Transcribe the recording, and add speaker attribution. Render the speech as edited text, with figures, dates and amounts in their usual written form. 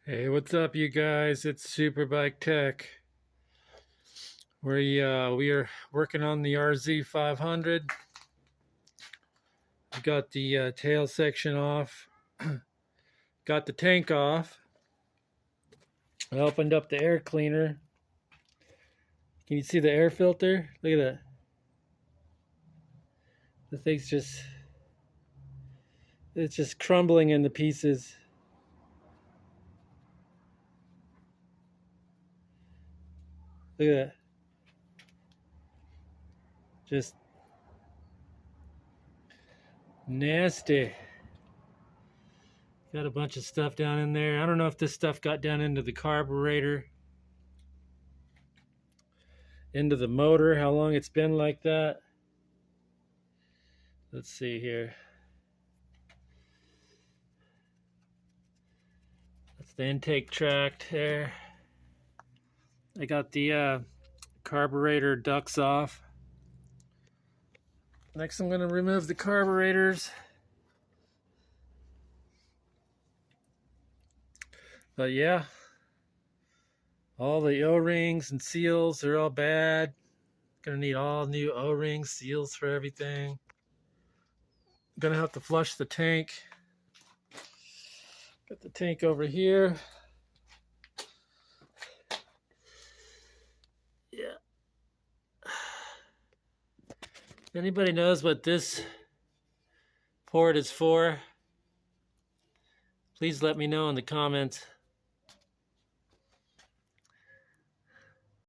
Speaker 1: Hey, what's up, you guys? It's Superbike Tech. We are working on the RZ500. We got the tail section off, got the tank off. I opened up the air cleaner. Can you see the air filter? Look at that. The thing's it's just crumbling into pieces. Look at that. Just nasty. Got a bunch of stuff down in there. I don't know if this stuff got down into the carburetor, into the motor, how long it's been like that. Let's see here. That's the intake tract there. I got the carburetor ducts off. Next I'm going to remove the carburetors. But yeah, all the O-rings and seals are all bad. Gonna need all new O-rings, seals for everything. Gonna have to flush the tank. Got the tank over here. Yeah. If anybody knows what this port is for, please let me know in the comments.